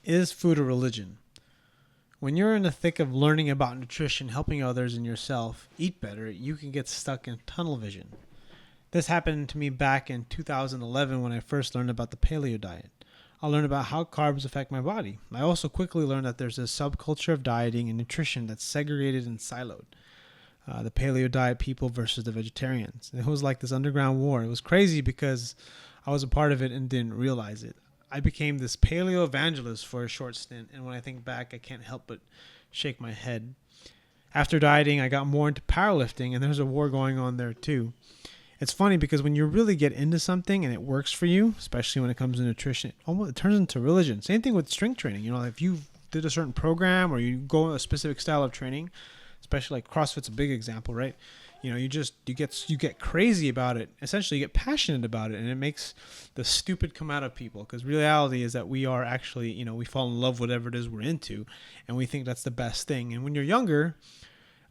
Is food a religion? When you're in the thick of learning about nutrition, helping others and yourself eat better, you can get stuck in tunnel vision. This happened to me back in 2011 when I first learned about the paleo diet. I learned about how carbs affect my body. I also quickly learned that there's a subculture of dieting and nutrition that's segregated and siloed. The paleo diet people versus the vegetarians. It was like this underground war. It was crazy because I was a part of it and didn't realize it. I became this paleo evangelist for a short stint, and when I think back, I can't help but shake my head. After dieting, I got more into powerlifting, and there's a war going on there too. It's funny because when you really get into something and it works for you, especially when it comes to nutrition, it turns into religion. Same thing with strength training. You know, if you did a certain program or you go a specific style of training, especially like CrossFit's a big example, right? You know, you get crazy about it. Essentially, you get passionate about it, and it makes the stupid come out of people. Because reality is that we are actually, you know, we fall in love with whatever it is we're into, and we think that's the best thing. And when you're younger,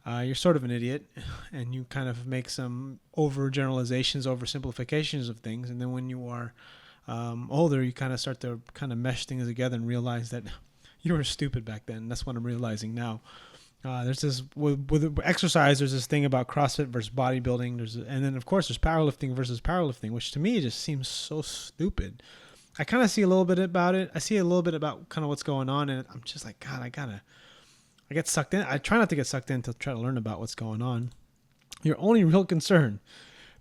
you're sort of an idiot, and you kind of make some overgeneralizations, oversimplifications of things. And then when you are older, you kind of start to kind of mesh things together and realize that you were stupid back then. That's what I'm realizing now. There's this with exercise. There's this thing about CrossFit versus bodybuilding. And then of course there's powerlifting versus powerlifting, which to me just seems so stupid. I kind of see a little bit about it. I see a little bit about kind of what's going on, and I'm just like, God, I get sucked in. I try not to get sucked in to try to learn about what's going on. Your only real concern: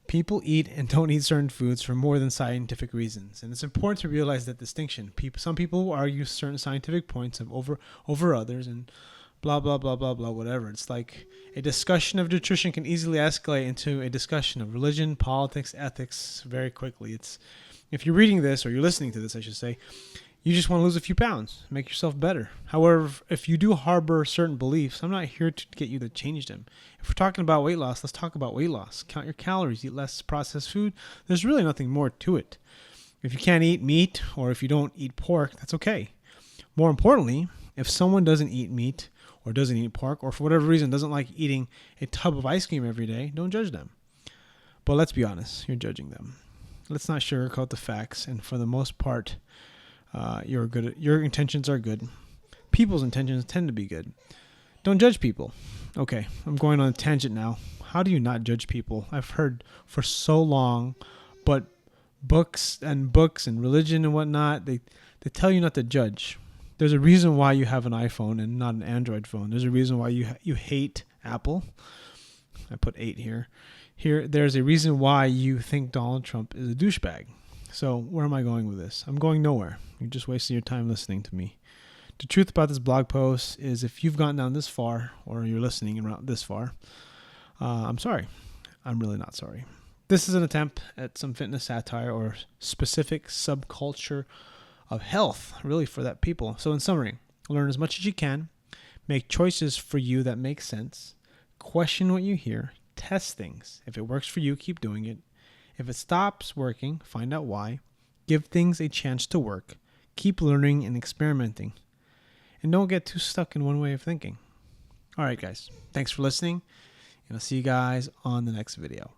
people eat and don't eat certain foods for more than scientific reasons, and it's important to realize that distinction. Some people argue certain scientific points over others, and blah, blah, blah, blah, blah, whatever. It's like a discussion of nutrition can easily escalate into a discussion of religion, politics, ethics very quickly. If you're reading this, or you're listening to this, I should say, you just want to lose a few pounds, make yourself better. However, if you do harbor certain beliefs, I'm not here to get you to change them. If we're talking about weight loss, let's talk about weight loss. Count your calories, eat less processed food. There's really nothing more to it. If you can't eat meat, or if you don't eat pork, that's okay. More importantly, if someone doesn't eat meat, or doesn't eat pork, or for whatever reason doesn't like eating a tub of ice cream every day, don't judge them. But let's be honest, you're judging them. Let's not sugarcoat the facts, and for the most part, your intentions are good. People's intentions tend to be good. Don't judge people. Okay, I'm going on a tangent now. How do you not judge people? I've heard for so long, but books and religion and whatnot, they tell you not to judge. There's a reason why you have an iPhone and not an Android phone. There's a reason why you hate Apple. I put 8 here. There's a reason why you think Donald Trump is a douchebag. So where am I going with this? I'm going nowhere. You're just wasting your time listening to me. The truth about this blog post is, if you've gotten down this far, or you're listening around this far, I'm sorry. I'm really not sorry. This is an attempt at some fitness satire or specific subculture of health, really, for that people. So in summary, learn as much as you can, make choices for you that make sense, question what you hear, test things. If it works for you, keep doing it. If it stops working, find out why. Give things a chance to work. Keep learning and experimenting. And don't get too stuck in one way of thinking. All right, guys. Thanks for listening, and I'll see you guys on the next video.